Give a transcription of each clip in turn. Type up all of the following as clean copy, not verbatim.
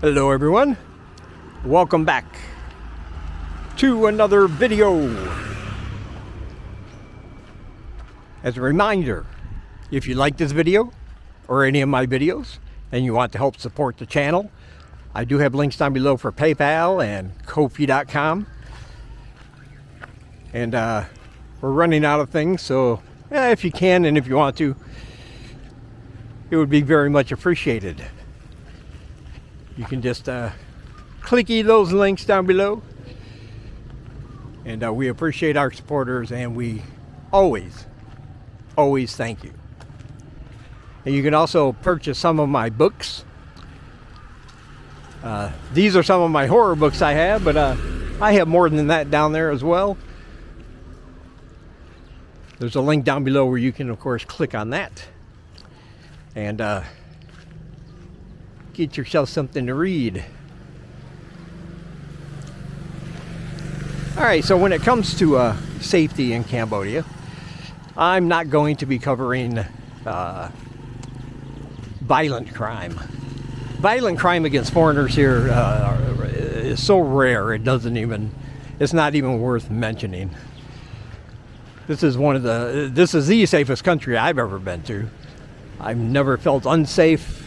Hello everyone, welcome back to another video. As a reminder, if you like this video or any of my videos and you want to help support the channel, I do have links down below for PayPal and Ko-fi.com. And we're running out of things, so if you can and if you want to, it would be very much appreciated. You can just clicky those links down below. And we appreciate our supporters, and we always thank you. And you can also purchase some of my books. These are some of my horror books I have, but I have more than that down there as well. There's a link down below where you can, of course, click on that. And get yourself something to read. Alright, so when it comes to safety in Cambodia, I'm not going to be covering violent crime. Violent crime against foreigners here is so rare it's not even worth mentioning. This is the safest country I've ever been to. I've never felt unsafe,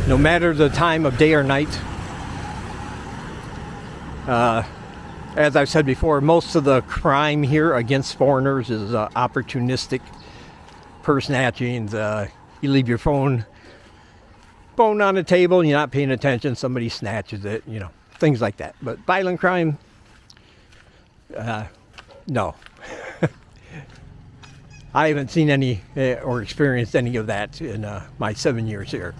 no matter the time of day or night. As I've said before, most of the crime here against foreigners is opportunistic purse snatchings. You leave your phone on the table, you're not paying attention, somebody snatches it, things like that. But violent crime, no. I haven't seen any or experienced any of that in my 7 years here.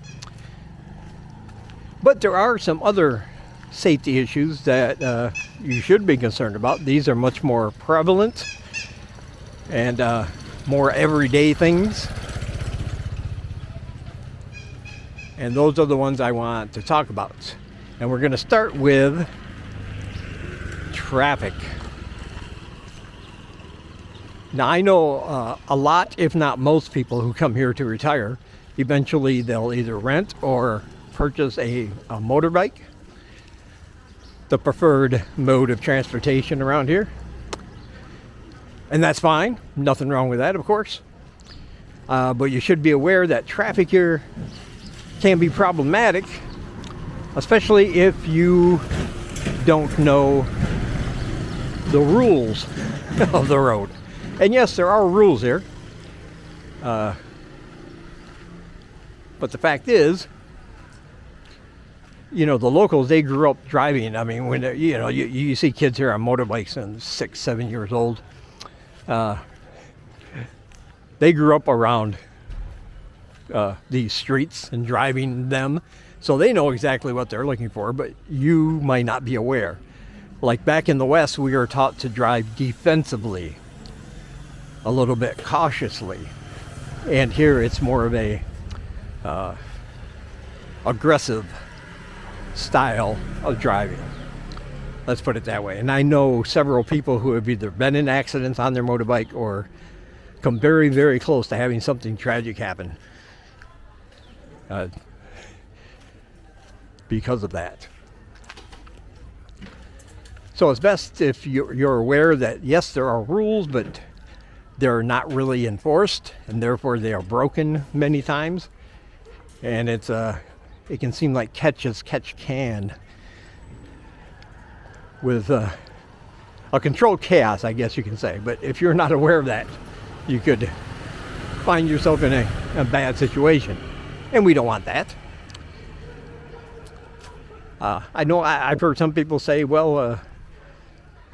But there are some other safety issues that you should be concerned about. These are much more prevalent and more everyday things. And those are the ones I want to talk about. And we're going to start with traffic. Now, I know a lot, if not most people who come here to retire, eventually they'll either rent or purchase a motorbike, the preferred mode of transportation around here. And that's fine. Nothing wrong with that, of course. But you should be aware that traffic here can be problematic, especially if you don't know the rules of the road. And yes, there are rules here. But the fact is, the locals, they grew up driving. I mean, when you see kids here on motorbikes and 6, 7 years old, they grew up around these streets and driving them, so they know exactly what they're looking for. But you might not be aware. Like back in the West, we are taught to drive defensively, a little bit cautiously, and here it's more of a aggressive style of driving. Let's put it that way. And I know several people who have either been in accidents on their motorbike or come very, very close to having something tragic happen because of that. So it's best if you're aware that yes, there are rules, but they're not really enforced, and therefore they are broken many times. And it can seem like catch as catch can, with a controlled chaos, I guess you can say. But if you're not aware of that, you could find yourself in a bad situation, and we don't want that. I know I've heard some people say, well,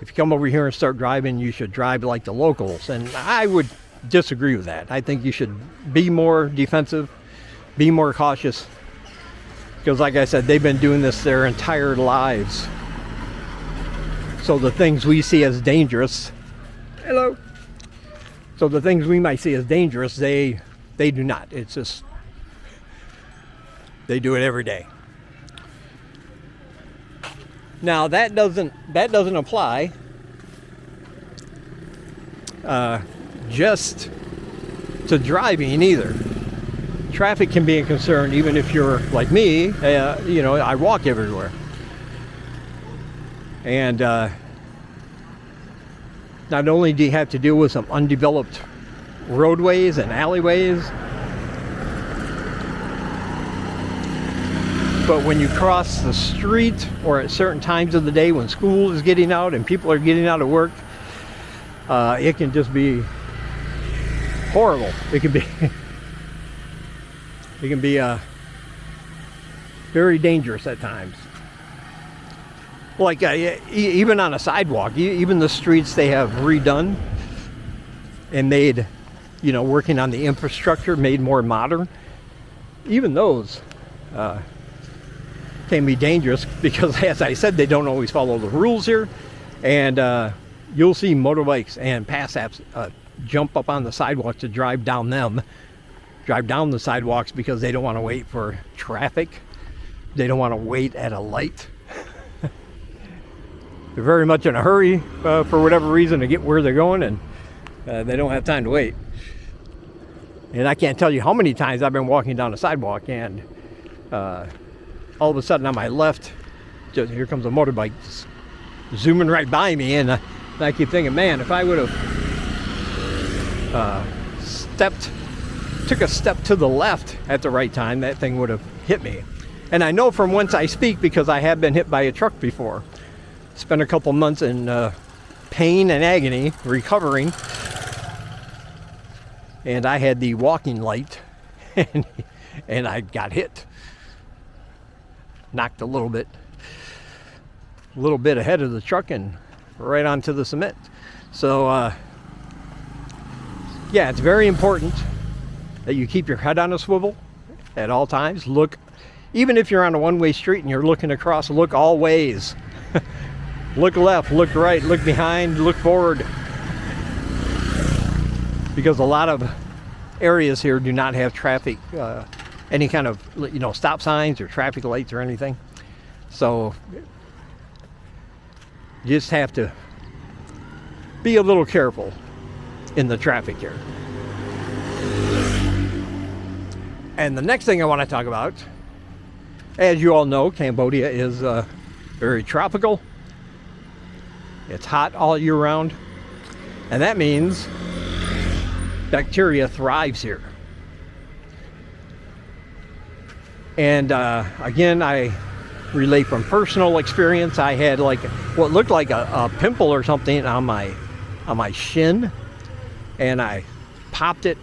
if you come over here and start driving, you should drive like the locals. And I would disagree with that. I think you should be more defensive, be more cautious. Because like I said, they've been doing this their entire lives. So the things we see as dangerous, so the things we might see as dangerous, they do not. It's just, they do it every day. Now that doesn't apply just to driving either. traffic can be a concern even if you're like me. I walk everywhere. And not only do you have to deal with some undeveloped roadways and alleyways, but when you cross the street or at certain times of the day when school is getting out and people are getting out of work, it can just be horrible. It can be very dangerous at times. Like even on a sidewalk, even the streets they have redone and made, working on the infrastructure, made more modern. Even those can be dangerous because, as I said, they don't always follow the rules here. And you'll see motorbikes and pass apps jump up on the sidewalks to drive down the sidewalks because they don't want to wait for traffic. They don't want to wait at a light. They're very much in a hurry for whatever reason to get where they're going, and they don't have time to wait. And I can't tell you how many times I've been walking down a sidewalk and all of a sudden on my left, here comes a motorbike zooming right by me, and I keep thinking, man, if I would have took a step to the left at the right time, that thing would have hit me. And I know from whence I speak because I have been hit by a truck before. Spent a couple months in pain and agony recovering, and I had the walking light and I got hit, knocked a little bit ahead of the truck and right onto the cement. So yeah, it's very important that you keep your head on a swivel at all times. Look, even if you're on a one-way street and you're looking across, look all ways. Look left, look right, look behind, look forward. Because a lot of areas here do not have traffic, any kind of, stop signs or traffic lights or anything. So you just have to be a little careful in the traffic here. And the next thing I want to talk about, as you all know, Cambodia is very tropical. It's hot all year round, and that means bacteria thrives here. And again, I relate from personal experience. I had like what looked like a pimple or something on my shin, and I popped it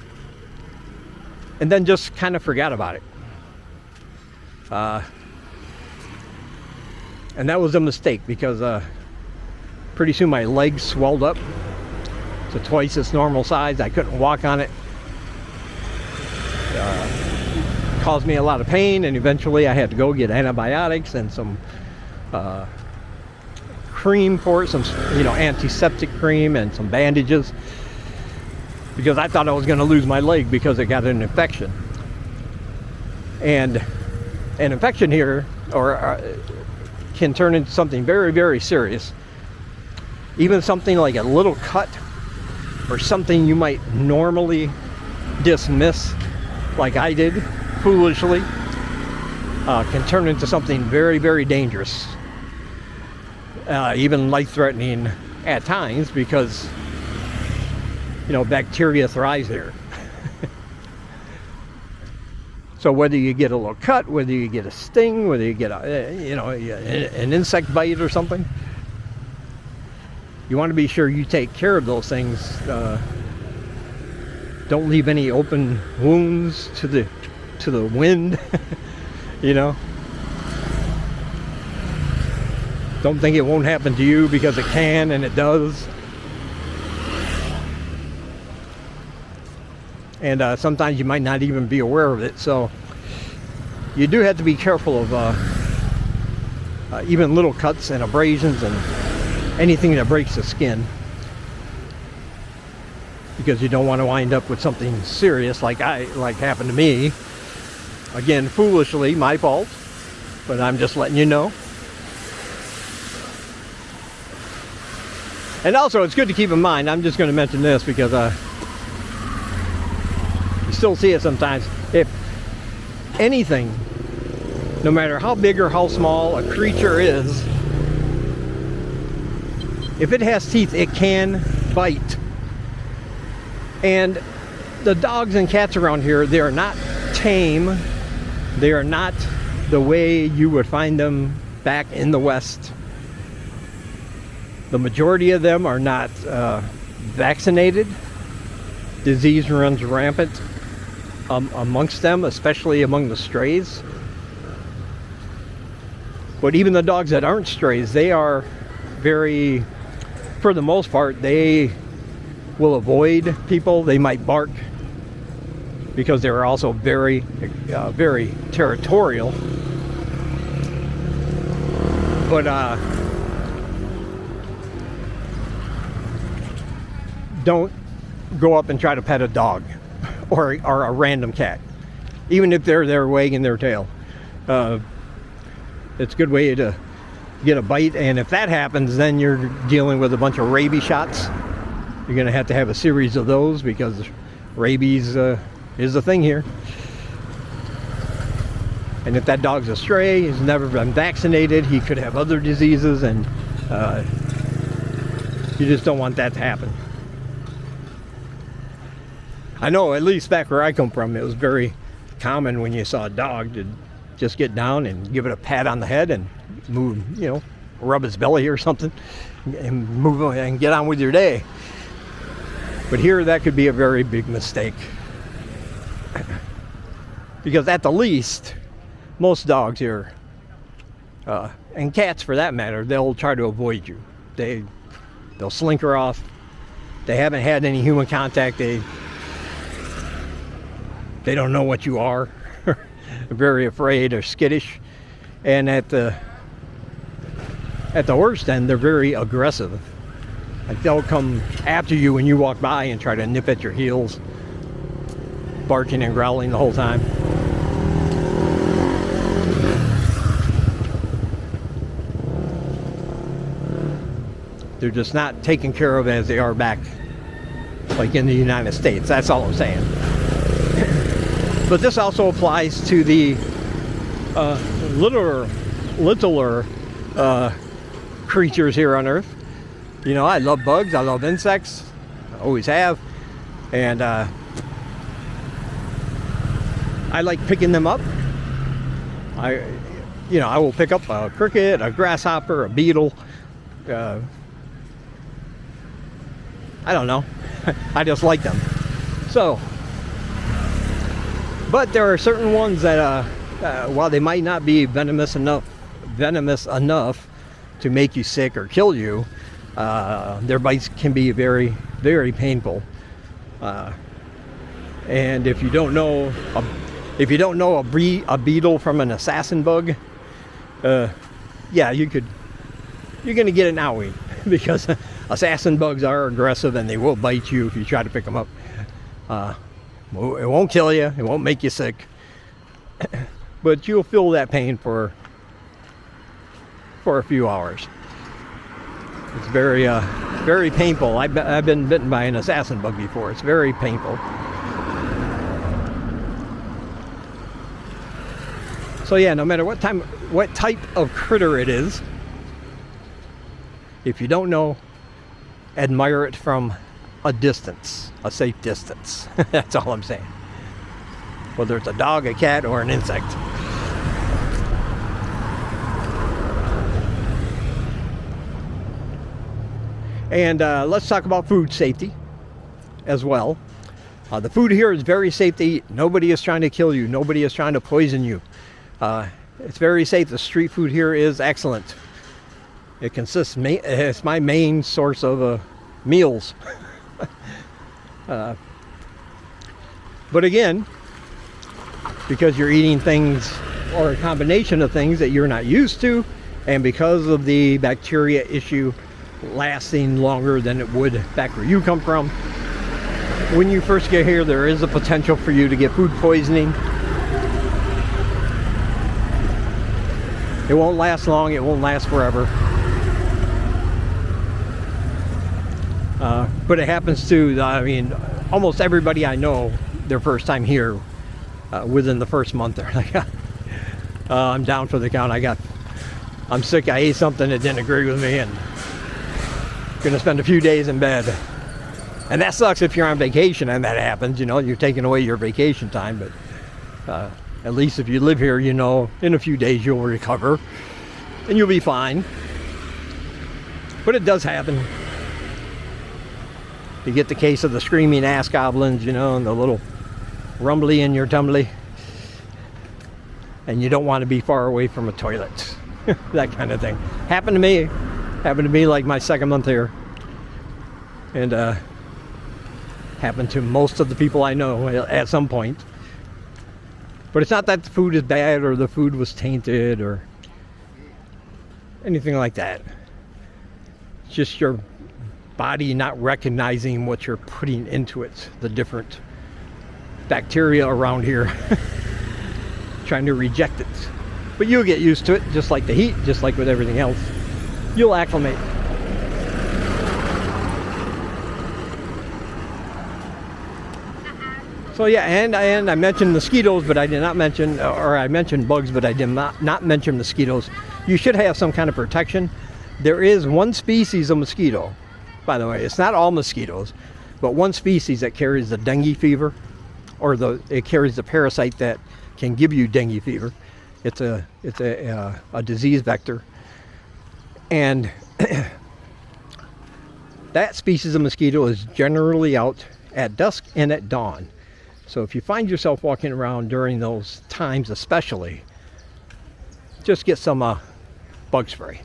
and then just kind of forgot about it. And that was a mistake because pretty soon my legs swelled up to twice its normal size. I couldn't walk on it. Caused me a lot of pain, and eventually I had to go get antibiotics and some cream for it, some antiseptic cream and some bandages, because I thought I was going to lose my leg because it got an infection. And an infection here can turn into something very, very serious. Even something like a little cut or something you might normally dismiss, like I did foolishly, can turn into something very, very dangerous, even life-threatening at times, because bacteria thrives there. So whether you get a little cut, whether you get a sting, whether you get an insect bite or something, you want to be sure you take care of those things. Don't leave any open wounds to the wind. Don't think it won't happen to you, because it can, and it does. And sometimes you might not even be aware of it. So you do have to be careful of even little cuts and abrasions and anything that breaks the skin, because you don't want to wind up with something serious like happened to me. Again, foolishly, my fault, but I'm just letting you know. And also, it's good to keep in mind, I'm just going to mention this because you still see it sometimes. If anything, no matter how big or how small a creature is, if it has teeth, it can bite. And the dogs and cats around here, they are not tame. They are not the way you would find them back in the West. The majority of them are not vaccinated. Disease runs rampant amongst them, especially among the strays. But even the dogs that aren't strays, they are very, for the most part, they will avoid people. They might bark because they're also very, very territorial. But don't go up and try to pet a dog or a random cat, even if they're there wagging their tail. It's a good way to get a bite, and if that happens, then you're dealing with a bunch of rabies shots. You're going to have a series of those because rabies is a thing here. And if that dog's a stray, he's never been vaccinated, he could have other diseases, and you just don't want that to happen. I know, at least back where I come from, it was very common when you saw a dog to just get down and give it a pat on the head and move, rub its belly or something, and move and get on with your day. But here, that could be a very big mistake. Because at the least, most dogs here, and cats for that matter, they'll try to avoid you. They'll slinker off. They haven't had any human contact. They don't know what you are. Very afraid or skittish. And at the worst end, they're very aggressive. Like, they'll come after you when you walk by and try to nip at your heels, barking and growling the whole time. They're just not taken care of as they are back, like in the United States. That's all I'm saying. But this also applies to the littler creatures here on Earth. I love bugs. I love insects. I always have. And I like picking them up. I will pick up a cricket, a grasshopper, a beetle. I don't know. I just like them. So, but there are certain ones that, while they might not be venomous enough to make you sick or kill you, their bites can be very, very painful. And if you don't know a beetle from an assassin bug, you're going to get an owie, because assassin bugs are aggressive and they will bite you if you try to pick them up. It won't kill you, it won't make you sick, but you'll feel that pain for a few hours. It's very, very painful. I've been bitten by an assassin bug before. It's very painful. So yeah, no matter what type of critter it is, if you don't know, admire it from a distance, a safe distance. That's all I'm saying. Whether it's a dog, a cat, or an insect. And let's talk about food safety as well. The food here is very safe to eat. Nobody is trying to kill you. Nobody is trying to poison you. It's very safe. The street food here is excellent. It consists, it's my main source of meals. But again, because you're eating things or a combination of things that you're not used to, and because of the bacteria issue lasting longer than it would back where you come from, when you first get here, there is a potential for you to get food poisoning. It won't last long. It won't last forever. But it happens to, almost everybody I know, their first time here within the first month. They're like, I'm down for the count. I'm sick. I ate something that didn't agree with me, and gonna spend a few days in bed. And that sucks if you're on vacation and that happens. You know, you're taking away your vacation time. But at least if you live here, you know, in a few days you'll recover and you'll be fine. But it does happen. You get the case of the screaming ass goblins, you know, and the little rumbly in your tumbly. And you don't want to be far away from a toilet. That kind of thing. Happened to me. Happened to me like my second month here. And happened to most of the people I know at some point. But it's not that the food is bad or the food was tainted or anything like that. It's just your body not recognizing what you're putting into it. The different bacteria around here. Trying to reject it. But you'll get used to it, just like the heat, just like with everything else. You'll acclimate. So yeah, and I mentioned mosquitoes, but I did not mention, or I mentioned bugs, but I did not mention mosquitoes. You should have some kind of protection. There is one species of mosquito, by the way. It's not all mosquitoes, but one species that carries the dengue fever, or it carries the parasite that can give you dengue fever. It's a disease vector, and that species of mosquito is generally out at dusk and at dawn. So if you find yourself walking around during those times especially, just get some bug spray.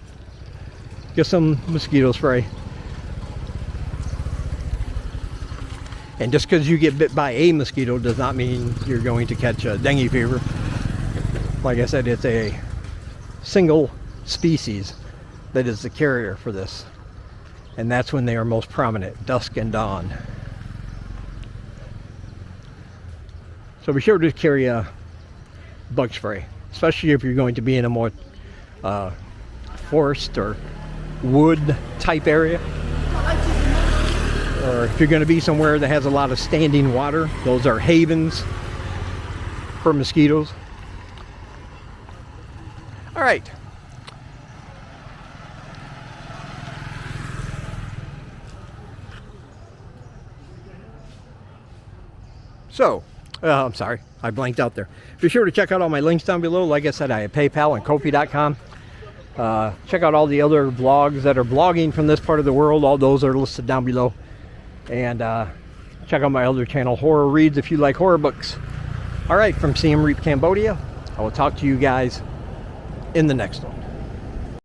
Get some mosquito spray. And just because you get bit by a mosquito does not mean you're going to catch a dengue fever. Like I said, it's a single species that is the carrier for this. And that's when they are most prominent, dusk and dawn. So be sure to carry a bug spray, especially if you're going to be in a more forest or wood type area. Or if you're going to be somewhere that has a lot of standing water, those are havens for mosquitoes. All right. So, I'm sorry, I blanked out there. Be sure to check out all my links down below. Like I said, I have PayPal and Ko-fi.com. Check out all the other vlogs that are blogging from this part of the world. All those are listed down below. And check out my other channel, Horror Reads, if you like horror books. All right, from Siem Reap, Cambodia, I will talk to you guys in the next one.